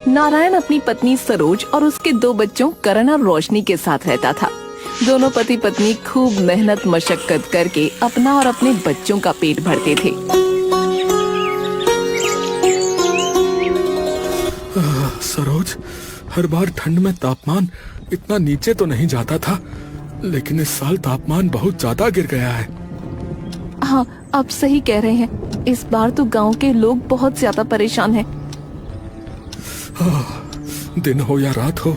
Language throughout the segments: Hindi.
नारायण अपनी पत्नी सरोज और उसके 2 बच्चों करण और रोशनी के साथ रहता था। दोनों पति पत्नी खूब मेहनत मशक्कत करके अपना और अपने बच्चों का पेट भरते थे। सरोज, हर बार ठंड में तापमान इतना नीचे तो नहीं जाता था, लेकिन इस साल तापमान बहुत ज्यादा गिर गया है। हाँ, आप सही कह रहे हैं। इस बार तो गांव के लोग बहुत ज्यादा परेशान हैं। दिन हो या रात हो,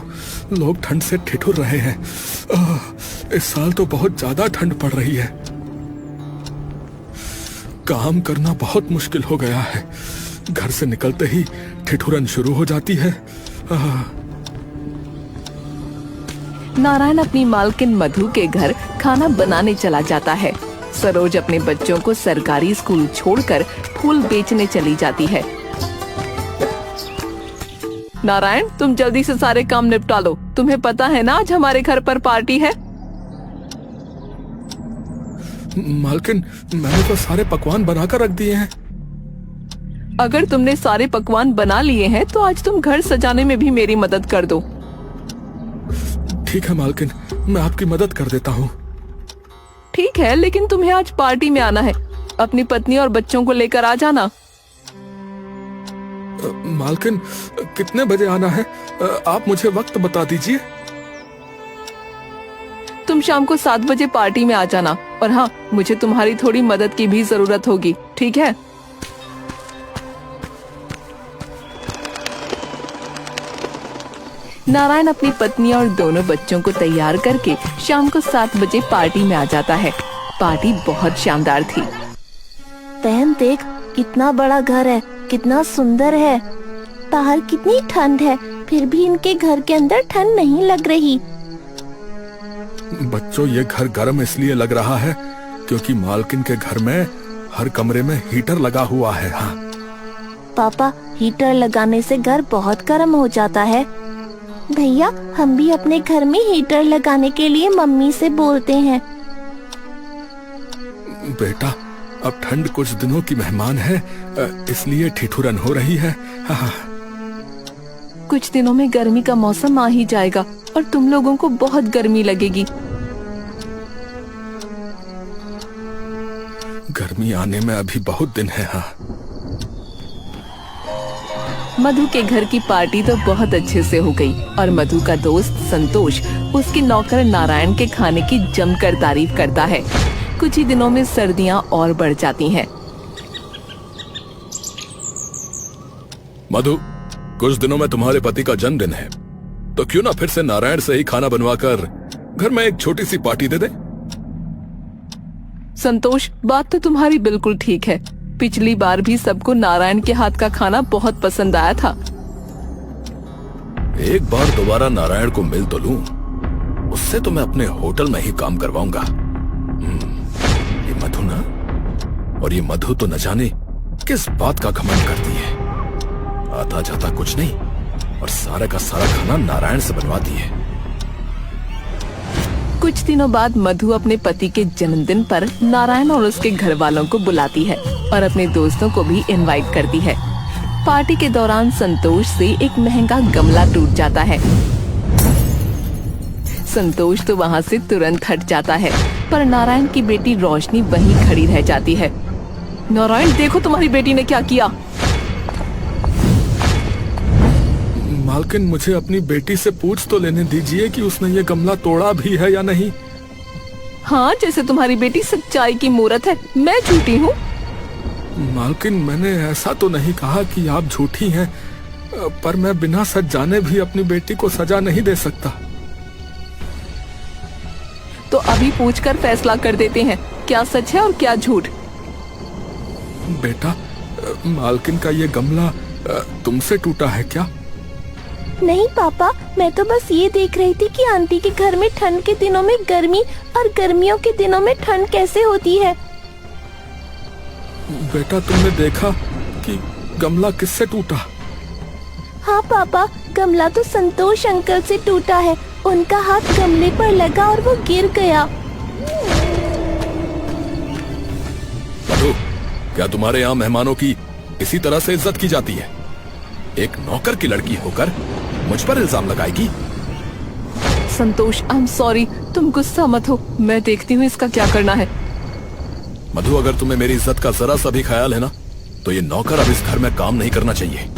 लोग ठंड से ठिठुर रहे हैं। इस साल तो बहुत ज्यादा ठंड पड़ रही है। काम करना बहुत मुश्किल हो गया है। घर से निकलते ही ठिठुरन शुरू हो जाती है। नारायण अपनी मालकिन मधु के घर खाना बनाने चला जाता है। सरोज अपने बच्चों को सरकारी स्कूल छोड़कर फूल बेचने चली जाती है। नारायण, तुम जल्दी से सारे काम निपटा लो। तुम्हें पता है ना, आज हमारे घर पर पार्टी है। मालकिन, मैंने तो सारे पकवान बनाकर रख दिए हैं। अगर तुमने सारे पकवान बना लिए हैं तो आज तुम घर सजाने में भी मेरी मदद कर दो। ठीक है मालकिन, मैं आपकी मदद कर देता हूँ। ठीक है, लेकिन तुम्हें आज पार्टी में आना है। अपनी पत्नी और बच्चों को लेकर आ जाना। मालकिन, कितने बजे आना है? आप मुझे वक्त बता दीजिए। तुम शाम को 7 बजे पार्टी में आ जाना। और हाँ, मुझे तुम्हारी थोड़ी मदद की भी जरूरत होगी, ठीक है? नारायण अपनी पत्नी और दोनों बच्चों को तैयार करके शाम को 7 बजे पार्टी में आ जाता है। पार्टी बहुत शानदार थी। बहन देख, कितना बड़ा घर है, कितना सुंदर है। बाहर कितनी ठंड है, फिर भी इनके घर के अंदर ठंड नहीं लग रही। बच्चों, ये घर गर्म इसलिए लग रहा है क्योंकि मालकिन के घर में हर कमरे में हीटर लगा हुआ है। हाँ पापा, हीटर लगाने से घर बहुत गर्म हो जाता है। भैया, हम भी अपने घर में हीटर लगाने के लिए मम्मी से बोलते हैं। बेटा, अब ठंड कुछ दिनों की मेहमान है, इसलिए ठिठुरन हो रही है। हाँ। कुछ दिनों में गर्मी का मौसम आ ही जाएगा और तुम लोगों को बहुत गर्मी लगेगी। गर्मी आने में अभी बहुत दिन है। हाँ। मधु के घर की पार्टी तो बहुत अच्छे से हो गई और मधु का दोस्त संतोष उसके नौकर नारायण के खाने की जमकर तारीफ करता है। कुछ ही दिनों में सर्दियां और बढ़ जाती हैं। मधु, कुछ दिनों में तुम्हारे पति का जन्मदिन है, तो क्यों ना फिर से नारायण से ही खाना बनवाकर घर में एक छोटी सी पार्टी दे दे। संतोष, बात तो तुम्हारी बिल्कुल ठीक है। पिछली बार भी सबको नारायण के हाथ का खाना बहुत पसंद आया था। एक बार दोबारा नारायण को मिल तो लूं, उससे तो मैं अपने होटल में ही काम करवाऊंगा। ये मधु ना, और ये मधु तो न जाने किस बात का घमंड करती है। आता जाता कुछ नहीं और सारा का सारा खाना नारायण से बनवाती है। कुछ दिनों बाद मधु अपने पति के जन्मदिन पर नारायण और उसके घर वालों को बुलाती है और अपने दोस्तों को भी इनवाइट करती है। पार्टी के दौरान संतोष से एक महंगा गमला टूट जाता है। संतोष तो वहाँ से तुरंत हट जाता है, पर नारायण की बेटी रोशनी वहीं खड़ी रह जाती है। नारायण, देखो तुम्हारी बेटी ने क्या किया। मालकिन, मुझे अपनी बेटी से पूछ तो लेने दीजिए कि उसने ये गमला तोड़ा भी है या नहीं। हाँ, जैसे तुम्हारी बेटी सच्चाई की मूरत है, मैं झूठी हूँ। मालकिन, मैंने ऐसा तो नहीं कहा कि आप झूठी हैं, पर मैं बिना सच जाने भी अपनी बेटी को सजा नहीं दे सकता। तो अभी पूछकर फैसला कर देते हैं, क्या सच है और क्या झूठ। बेटा, मालकिन का ये गमला तुमसे टूटा है क्या? नहीं पापा, मैं तो बस ये देख रही थी कि आंटी के घर में ठंड के दिनों में गर्मी और गर्मियों के दिनों में ठंड कैसे होती है। बेटा, तुमने देखा कि गमला किससे टूटा? हाँ पापा, गमला तो संतोष अंकल से टूटा है। उनका हाथ गमले पर लगा और वो गिर गया। मधु, क्या तुम्हारे यहाँ मेहमानों की इसी तरह से इज्जत की जाती है? एक नौकर की लड़की होकर मुझ पर इल्जाम लगाएगी? संतोष, आई एम सॉरी, तुम गुस्सा मत हो, मैं देखती हूँ इसका क्या करना है। मधु, अगर तुम्हें मेरी इज्जत का जरा सा भी ख्याल है ना, तो ये नौकर अब इस घर में काम नहीं करना चाहिए।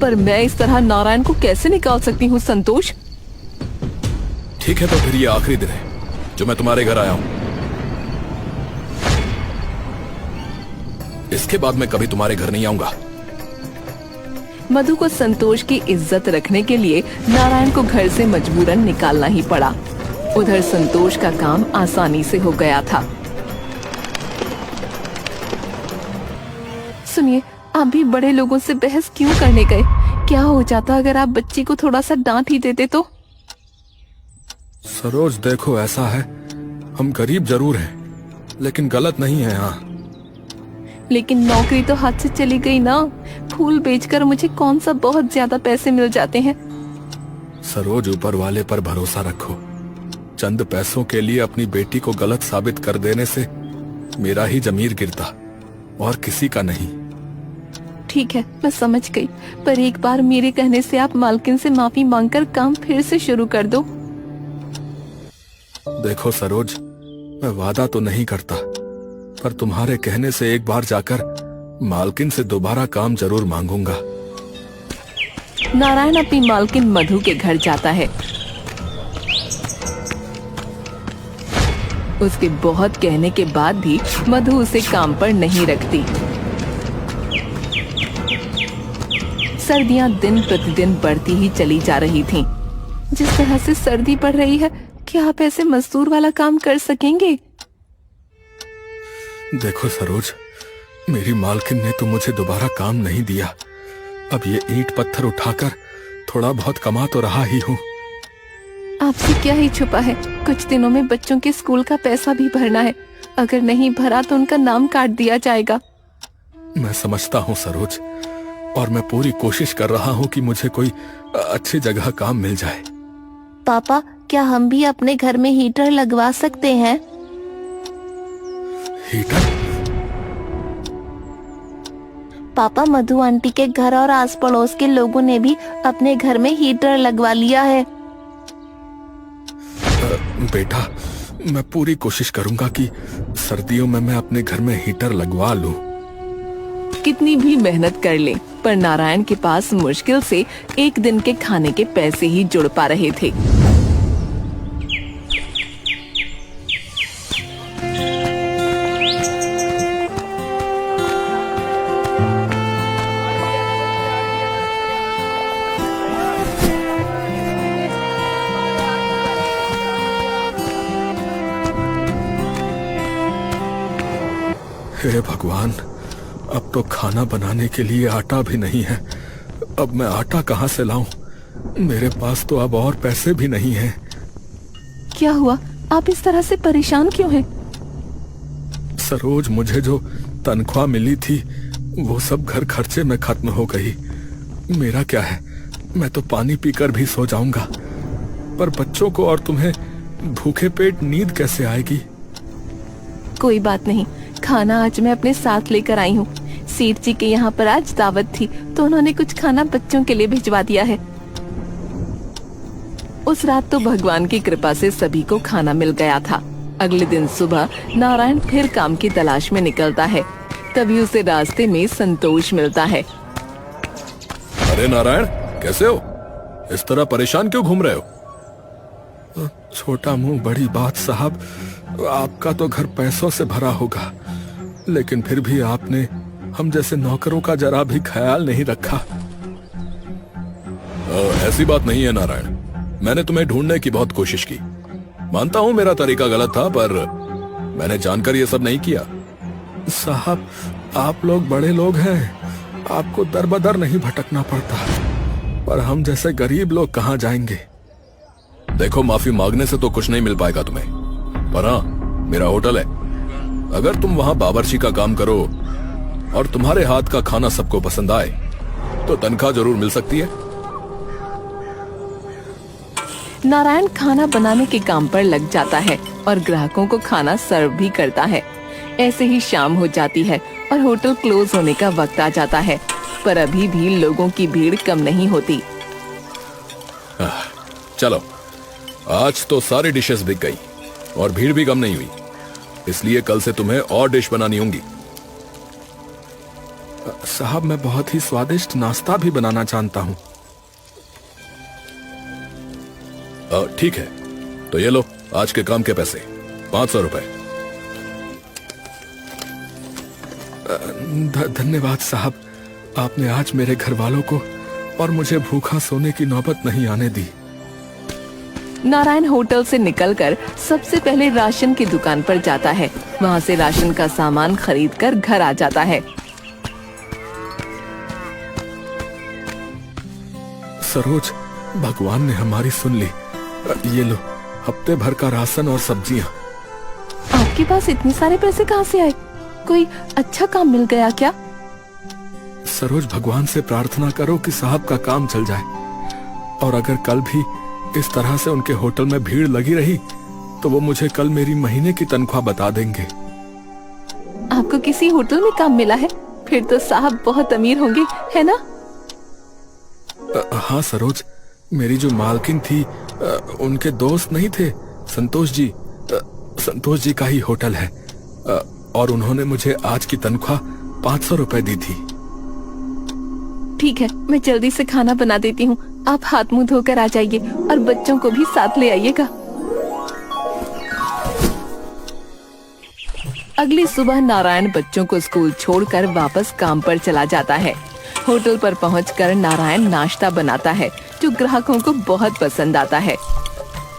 पर मैं इस तरह नारायण को कैसे निकाल सकती हूँ संतोष? ठीक है, तो फिर ये आखिरी दिन है जो मैं तुम्हारे घर आया हूं। इसके बाद मैं कभी तुम्हारे घर नहीं आऊंगा। मधु को संतोष की इज्जत रखने के लिए नारायण को घर से मजबूरन निकालना ही पड़ा। उधर संतोष का काम आसानी से हो गया था। सुनिए, आप भी बड़े लोगों से बहस क्यों करने गए? क्या हो जाता अगर आप बच्ची को थोड़ा सा डांट ही देते तो? सरोज, देखो, ऐसा है, हम गरीब जरूर हैं, लेकिन गलत नहीं है। हाँ, लेकिन नौकरी तो हाथ से चली गई ना। फूल बेचकर मुझे कौन सा बहुत ज्यादा पैसे मिल जाते हैं। सरोज, ऊपर वाले पर भरोसा रखो। चंद पैसों के लिए अपनी बेटी को गलत साबित कर देने से मेरा ही जमीर गिरता और किसी का नहीं। ठीक है, मैं समझ गई, पर एक बार मेरे कहने से आप मालकिन से माफी मांगकर काम फिर से शुरू कर दो। देखो सरोज, मैं वादा तो नहीं करता, पर तुम्हारे कहने से एक बार जाकर मालकिन से दोबारा काम जरूर मांगूंगा। नारायण अपनी मालकिन मधु के घर जाता है। उसके बहुत कहने के बाद भी मधु उसे काम पर नहीं रखती। सर्दियां दिन प्रतिदिन बढ़ती ही चली जा रही थीं। जिस तरह से सर्दी बढ़ रही है, क्या आप ऐसे मजदूर वाला काम कर सकेंगे? देखो सरोज, मेरी मालकिन ने तो मुझे दोबारा काम नहीं दिया। अब ये ईंट पत्थर उठाकर थोड़ा बहुत कमा तो रहा ही हूँ। आपसे क्या ही छुपा है, कुछ दिनों में बच्चों के स्कूल का पैसा भी भरना है। अगर नहीं भरा तो उनका नाम काट दिया जाएगा। मैं समझता हूँ सरोज, और मैं पूरी कोशिश कर रहा हूँ कि मुझे कोई अच्छी जगह काम मिल जाए। पापा, क्या हम भी अपने घर में हीटर लगवा सकते हैं? हीटर? पापा, मधु आंटी के घर और आस पड़ोस के लोगों ने भी अपने घर में हीटर लगवा लिया है। बेटा, मैं पूरी कोशिश करूंगा कि सर्दियों में मैं अपने घर में हीटर लगवा लूं। कितनी भी मेहनत कर ले, पर नारायण के पास मुश्किल से एक दिन के खाने के पैसे ही जुड़ पा रहे थे। हे भगवान, अब तो खाना बनाने के लिए आटा भी नहीं है। अब मैं आटा कहाँ से लाऊं? मेरे पास तो अब और पैसे भी नहीं हैं। क्या हुआ? आप इस तरह से परेशान क्यों हैं? सरोज, मुझे जो तनख्वाह मिली थी वो सब घर खर्चे में खत्म हो गई। मेरा क्या है, मैं तो पानी पीकर भी सो जाऊंगा, पर बच्चों को और तुम्हें भूखे पेट नींद कैसे आएगी? कोई बात नहीं, खाना आज मैं अपने साथ लेकर आई हूँ। सेठ जी के यहाँ पर आज दावत थी, तो उन्होंने कुछ खाना बच्चों के लिए भिजवा दिया है। उस रात तो भगवान की कृपा से सभी को खाना मिल गया था। अगले दिन सुबह नारायण फिर काम की तलाश में निकलता है। तभी उसे रास्ते में संतोष मिलता है। अरे नारायण, कैसे हो? इस तरह परेशान क्यों घूम रहे हो? छोटा मुंह बड़ी बात साहब, आपका तो घर पैसों से भरा होगा, लेकिन फिर भी आपने हम जैसे नौकरों का जरा भी ख्याल नहीं रखा। ऐसी बात नहीं है नारायण, मैंने तुम्हें ढूंढने की बहुत कोशिश की। मानता हूं मेरा तरीका गलत था, पर मैंने जानकर ये सब नहीं किया। साहब, आप लोग बड़े लोग हैं, आपको दर बदर नहीं भटकना पड़ता, पर हम जैसे गरीब लोग कहां जाएंगे? देखो, माफी मांगने से तो कुछ नहीं मिल पाएगा तुम्हें, पर हाँ, मेरा होटल है। अगर तुम वहां बावर्ची का काम करो और तुम्हारे हाथ का खाना सबको पसंद आए, तो तनख्वाह जरूर मिल सकती है। नारायण खाना बनाने के काम पर लग जाता है और ग्राहकों को खाना सर्व भी करता है। ऐसे ही शाम हो जाती है और होटल क्लोज होने का वक्त आ जाता है, पर अभी भी लोगों की भीड़ कम नहीं होती। चलो, आज तो सारी डिशेस बिक गई और भीड़ भी कम नहीं हुई, इसलिए कल से तुम्हें और डिश बनानी होंगी। साहब, मैं बहुत ही स्वादिष्ट नाश्ता भी बनाना जानता हूँ। ठीक है, तो ये लो आज के काम के पैसे, 500 रुपए। धन्यवाद साहब, आपने आज मेरे घर वालों को और मुझे भूखा सोने की नौबत नहीं आने दी। नारायण होटल से निकलकर सबसे पहले राशन की दुकान पर जाता है। वहाँ से राशन का सामान खरीदकर घर आ जाता है। सरोज, भगवान ने हमारी सुन ली। ये लो, हफ्ते भर का राशन और सब्जियाँ। आपके पास इतने सारे पैसे कहाँ से आए? कोई अच्छा काम मिल गया क्या? सरोज, भगवान से प्रार्थना करो कि साहब का काम चल जाए, और अगर कल भी इस तरह से उनके होटल में भीड़ लगी रही तो वो मुझे कल मेरी महीने की तनख्वाह बता देंगे। आपको किसी होटल में काम मिला है? फिर तो साहब बहुत अमीर होंगे, है ना? हाँ सरोज, मेरी जो मालकिन थी उनके दोस्त नहीं थे संतोष जी, संतोष जी का ही होटल है, और उन्होंने मुझे आज की तनख्वाह 500 रुपए दी थी। ठीक है, मैं जल्दी से खाना बना देती हूँ। आप हाथ मुंह धोकर आ जाइए और बच्चों को भी साथ ले आइएगा। अगली सुबह नारायण बच्चों को स्कूल छोड़कर वापस काम पर चला जाता है। होटल पर पहुंचकर नारायण नाश्ता बनाता है जो ग्राहकों को बहुत पसंद आता है।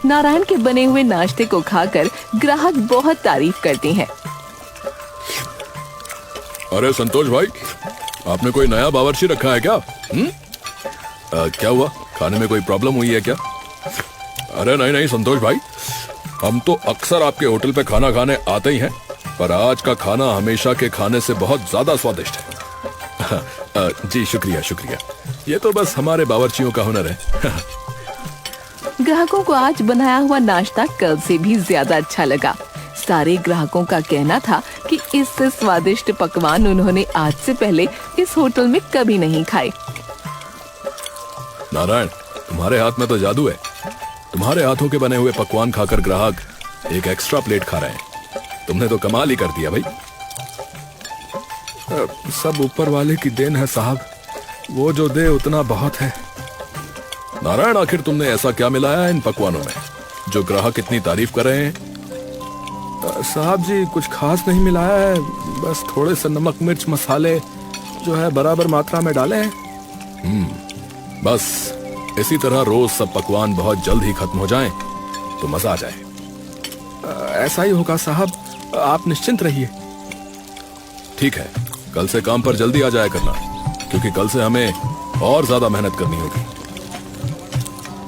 नारायण के बने हुए नाश्ते को खाकर ग्राहक बहुत तारीफ करते हैं। अरे संतोष भाई, आपने कोई नया बावर्ची रखा है क्या? क्या हुआ, खाने में कोई प्रॉब्लम हुई है क्या? अरे नहीं नहीं संतोष भाई, हम तो अक्सर आपके होटल पे खाना खाने आते ही हैं, पर आज का खाना हमेशा के खाने से बहुत ज्यादा स्वादिष्ट है। जी शुक्रिया शुक्रिया, ये तो बस हमारे बावर्चियों का हुनर है। ग्राहकों को आज बनाया हुआ नाश्ता कल से भी ज्यादा अच्छा लगा। सारे ग्राहकों का कहना था कि इससे स्वादिष्ट पकवान उन्होंने आज से पहले इस होटल में कभी नहीं खाए। नारायण, तुम्हारे हाथ में तो जादू है। तुम्हारे हाथों के बने हुए पकवान खाकर ग्राहक एक एक्स्ट्रा प्लेट खा रहे हैं। तुमने तो कमाल ही कर दिया भाई। सब ऊपर वाले की देन है साहब, वो जो दे उतना बहुत है। नारायण, आखिर तुमने ऐसा क्या मिलाया है इन पकवानों में जो ग्राहक इतनी तारीफ कर रहे हैं? साहब जी, कुछ खास नहीं मिलाया है, बस थोड़े से नमक मिर्च मसाले जो है बराबर मात्रा में डाले हैं। बस इसी तरह रोज सब पकवान बहुत जल्द ही खत्म हो जाएं तो मजा आ जाए। ऐसा ही होगा साहब, आप निश्चिंत रहिए। ठीक है, कल से काम पर जल्दी आ जाया करना, क्योंकि कल से हमें और ज्यादा मेहनत करनी होगी।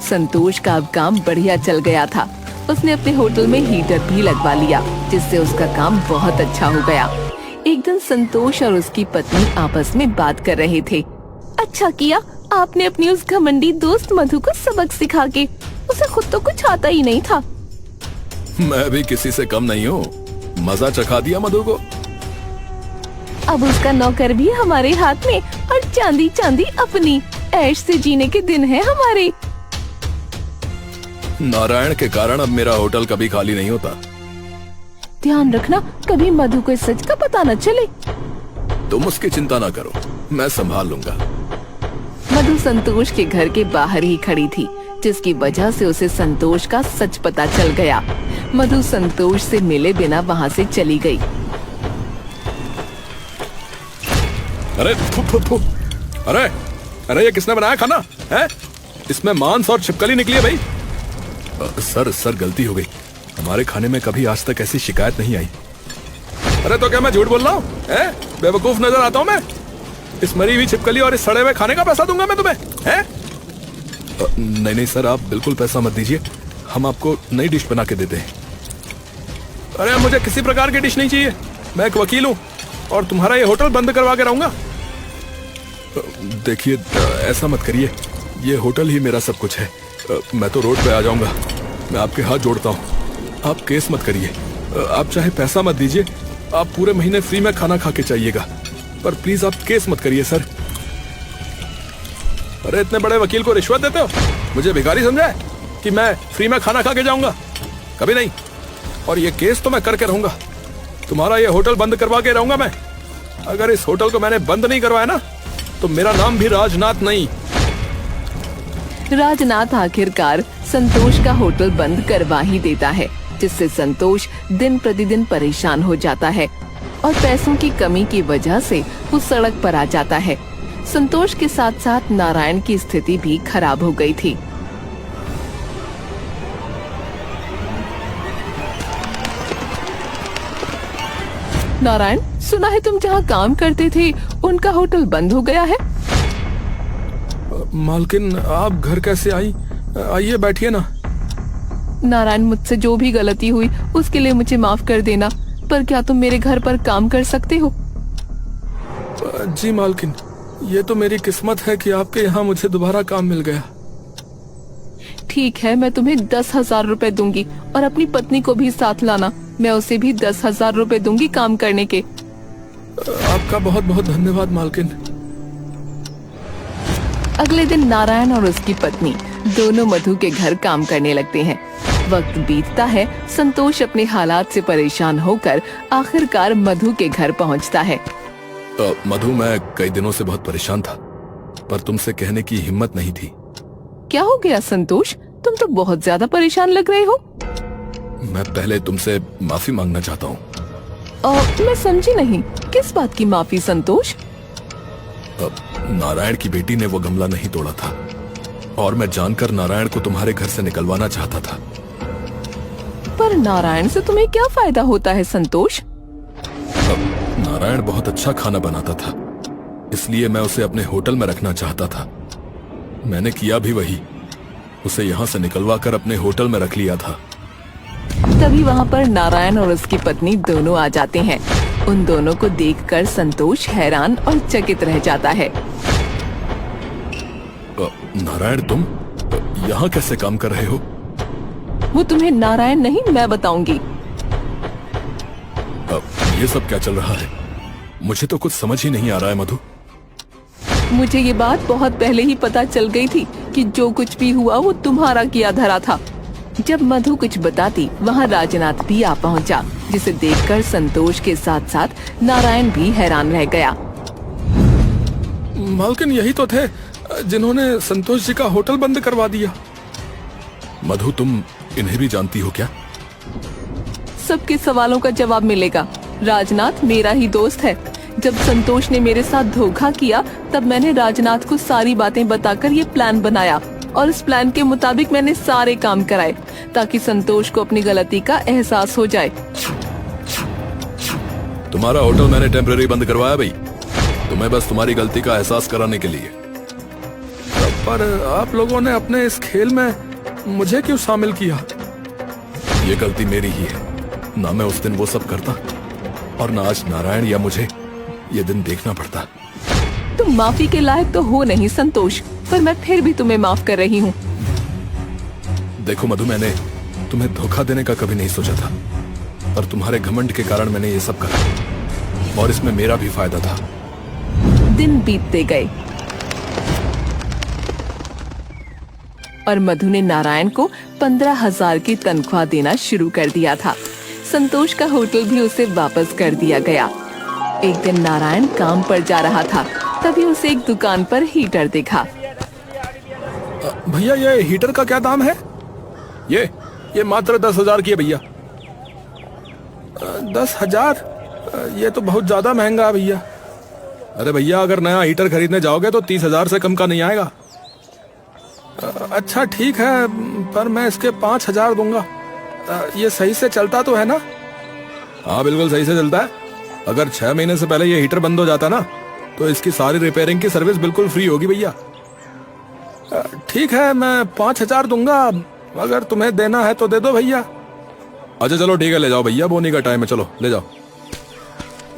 संतोष का अब काम बढ़िया चल गया था। उसने अपने होटल में हीटर भी लगवा लिया, जिससे उसका काम बहुत अच्छा हो गया। एक दिन संतोष और उसकी पत्नी आपस में बात कर रहे थे। अच्छा किया आपने अपनी उस घमंडी दोस्त मधु को सबक सिखा के, उसे खुद तो कुछ आता ही नहीं था। मैं भी किसी से कम नहीं हूँ, मजा चखा दिया मधु को। अब उसका नौकर भी हमारे हाथ में और चांदी चांदी अपनी। ऐश से जीने के दिन है हमारे। नारायण के कारण अब मेरा होटल कभी खाली नहीं होता। ध्यान रखना कभी मधु को इस सच का पता न चले। तुम उसकी चिंता ना करो, मैं संभाल लूंगा। मधु संतोष के घर के बाहर ही खड़ी थी, जिसकी वजह से उसे संतोष का सच पता चल गया। मधु संतोष से मिले बिना वहाँ से चली गई। अरे थु, थु, थु। अरे अरे ये किसने बनाया खाना है? इसमें मांस और छिपकली निकली है भाई। सर गलती हो गई, हमारे खाने में कभी आज तक ऐसी शिकायत नहीं आई। अरे तो क्या मैं झूठ बोल रहा हूँ? बेवकूफ नजर आता हूँ मैं? इस मरी हुई छिपकली और इस सड़े हुए खाने का पैसा दूंगा मैं तुम्हें? नहीं नहीं सर, आप बिल्कुल पैसा मत दीजिए, हम आपको नई डिश बना के देते हैं। अरे मुझे किसी प्रकार की डिश नहीं चाहिए, मैं एक वकील हूँ और तुम्हारा ये होटल बंद करवा के रहूंगा। देखिए ऐसा मत करिए, ये होटल ही मेरा सब कुछ है। मैं तो रोड पे आ जाऊंगा, मैं आपके हाथ जोड़ता हूँ, आप केस मत करिए। आप चाहे पैसा मत दीजिए, आप पूरे महीने फ्री में खाना खा के चाहिएगा, पर प्लीज आप केस मत करिए सर। अरे इतने बड़े वकील को रिश्वत देते हो? मुझे भिखारी समझा है कि मैं फ्री में खाना खा के जाऊंगा? कभी नहीं। और ये केस तो मैं करके रहूंगा। तुम्हारा ये होटल बंद करवा के रहूंगा मैं। अगर इस होटल को मैंने बंद नहीं करवाया ना तो मेरा नाम भी राजनाथ नहीं। राजनाथ आखिरकार संतोष का होटल बंद करवा ही देता है, जिससे संतोष दिन प्रतिदिन परेशान हो जाता है और पैसों की कमी की वजह से वो सड़क पर आ जाता है। संतोष के साथ साथ नारायण की स्थिति भी खराब हो गई थी। नारायण, सुना है तुम जहाँ काम करते थे उनका होटल बंद हो गया है। मालकिन, आप घर कैसे आई? आइए बैठिए ना। नारायण, मुझसे जो भी गलती हुई उसके लिए मुझे माफ कर देना, पर क्या तुम मेरे घर पर काम कर सकते हो? जी मालकिन, ये तो मेरी किस्मत है कि आपके यहाँ मुझे दोबारा काम मिल गया। ठीक है, मैं तुम्हें 10,000 रुपए दूंगी और अपनी पत्नी को भी साथ लाना। मैं उसे भी 10,000 रुपए दूंगी काम करने के। आपका बहुत बहुत धन्यवाद मालकिन। अगले दिन नारायण और उसकी पत्नी दोनों मधु के घर काम करने लगते हैं। वक्त बीतता है, संतोष अपने हालात से परेशान होकर आखिरकार मधु के घर पहुंचता है। मधु, मैं कई दिनों से बहुत परेशान था, पर तुमसे कहने की हिम्मत नहीं थी। क्या हो गया संतोष? तुम तो बहुत ज्यादा परेशान लग रहे हो। मैं पहले तुमसे माफी मांगना चाहता हूँ। मैं समझी नहीं, किस बात की माफी संतोष? नारायण की बेटी ने वो गमला नहीं तोड़ा था और मैं जानकर नारायण को तुम्हारे घर से निकलवाना चाहता था। पर नारायण से तुम्हें क्या फायदा होता है संतोष? नारायण बहुत अच्छा खाना बनाता था, इसलिए मैं उसे अपने होटल में रखना चाहता था। मैंने किया भी वही, उसे यहाँ से निकलवा कर अपने होटल में रख लिया था। तभी वहाँ पर नारायण और उसकी पत्नी दोनों आ जाते हैं। उन दोनों को देखकर संतोष हैरान और चकित रह जाता है। नारायण, तुम यहाँ कैसे काम कर रहे हो? वो तुम्हें नारायण नहीं, मैं बताऊंगी। ये सब क्या चल रहा है? मुझे तो कुछ समझ ही नहीं आ रहा है मधु। मुझे ये बात बहुत पहले ही पता चल गई थी कि जो कुछ भी हुआ वो तुम्हारा किया धरा था। जब मधु कुछ बताती, वहाँ राजनाथ भी आ पहुँचा, जिसे देखकर संतोष के साथ साथ नारायण भी हैरान रह गया। मालकिन, यही तो थे जिन्होंने संतोष जी का होटल बंद करवा दिया। मधु, तुम इन्हें भी जानती हो क्या? सबके सवालों का जवाब मिलेगा। राजनाथ मेरा ही दोस्त है। जब संतोष ने मेरे साथ धोखा किया, तब मैंने राजनाथ को सारी बातें बताकर ये प्लान बनाया और इस प्लान के मुताबिक मैंने सारे काम कराए ताकि संतोष को अपनी गलती का एहसास हो जाए। तुम्हारा होटल मैंने टेम्पररी बंद करवाया भाई, तुम्हें बस तुम्हारी गलती का एहसास कराने के लिए। पर आप लोगों ने अपने इस खेल में मुझे क्यों शामिल किया? ये गलती मेरी ही है। ना मैं उस दिन वो सब करता और ना आज नारायण या मुझे ये दिन देखना पड़ता। तुम माफी के लायक तो हो नहीं संतोष, पर मैं फिर भी तुम्हें माफ कर रही हूँ। देखो मधु, मैंने तुम्हें धोखा देने का कभी नहीं सोचा था, पर तुम्हारे घमंड के कारण मैंने ये सब करा और इसमें मेरा भी फायदा था। दिन बीतते गए और मधु ने नारायण को 15,000 की तनख्वाह देना शुरू कर दिया था। संतोष का होटल भी उसे वापस कर दिया गया। एक दिन नारायण काम पर जा रहा था, तभी उसे एक दुकान पर हीटर दिखा। भैया, ये हीटर का क्या दाम है? ये मात्र 10,000 की है भैया। 10,000? ये तो बहुत ज्यादा महंगा है भैया। अरे भैया, अगर नया हीटर खरीदने जाओगे तो 30,000 से कम का नहीं आएगा। अच्छा ठीक है, पर मैं इसके 5,000 दूंगा। ये सही से चलता तो है ना? हाँ, बिल्कुल सही से चलता है। अगर 6 महीने से पहले ये हीटर बंद हो जाता ना तो इसकी सारी रिपेयरिंग की सर्विस बिल्कुल फ्री होगी भैया। ठीक है, मैं 5,000 दूंगा। अगर तुम्हें देना है तो दे दो भैया। अच्छा चलो ठीक है, ले जाओ भैया, बोने का टाइम है, चलो ले जाओ।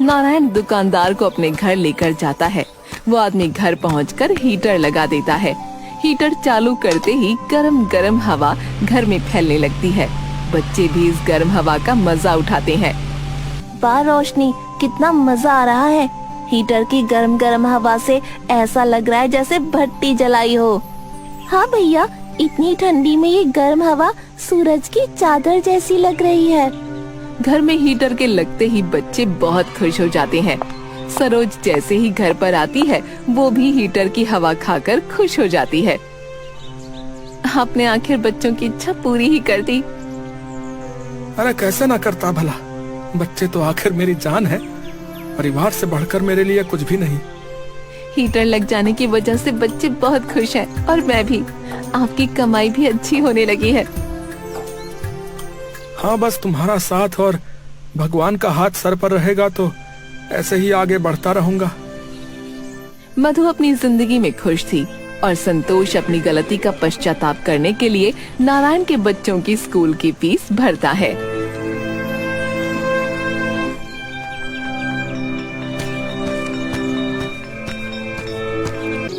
नारायण दुकानदार को अपने घर लेकर जाता है। वो आदमी घर पहुंचकर हीटर लगा देता है। हीटर चालू करते ही गरम गरम हवा घर में फैलने लगती है। बच्चे भी इस गर्म हवा का मजा उठाते हैं। वाह रोशनी, कितना मजा आ रहा है। हीटर की गर्म गर्म हवा से ऐसा लग रहा है जैसे भट्टी जलाई हो। हाँ भैया, इतनी ठंडी में ये गर्म हवा सूरज की चादर जैसी लग रही है। घर में हीटर के लगते ही बच्चे बहुत खुश हो जाते हैं। सरोज जैसे ही घर पर आती है वो भी हीटर की हवा खाकर खुश हो जाती है। आपने आखिर बच्चों की इच्छा पूरी ही कर दी। अरे कैसे ना करता भला, बच्चे तो आखिर मेरी जान है, परिवार से बढ़कर मेरे लिए कुछ भी नहीं। हीटर लग जाने की वजह से बच्चे बहुत खुश हैं और मैं भी। आपकी कमाई भी अच्छी होने लगी है। हाँ, बस तुम्हारा साथ और भगवान का हाथ सर पर रहेगा तो ऐसे ही आगे बढ़ता रहूंगा। मधु अपनी जिंदगी में खुश थी और संतोष अपनी गलती का पश्चाताप करने के लिए नारायण के बच्चों की स्कूल की फीस भरता है।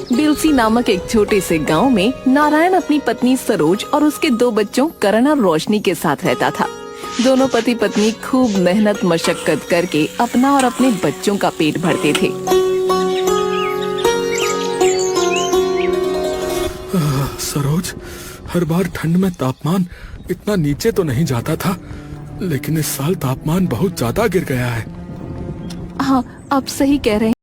बिलसी नामक एक छोटे से गांव में नारायण अपनी पत्नी सरोज और उसके 2 बच्चों करण और रोशनी के साथ रहता था। दोनों पति पत्नी खूब मेहनत मशक्कत करके अपना और अपने बच्चों का पेट भरते थे। सरोज, हर बार ठंड में तापमान इतना नीचे तो नहीं जाता था, लेकिन इस साल तापमान बहुत ज्यादा गिर गया है। हाँ, आप सही कह रहे हैं।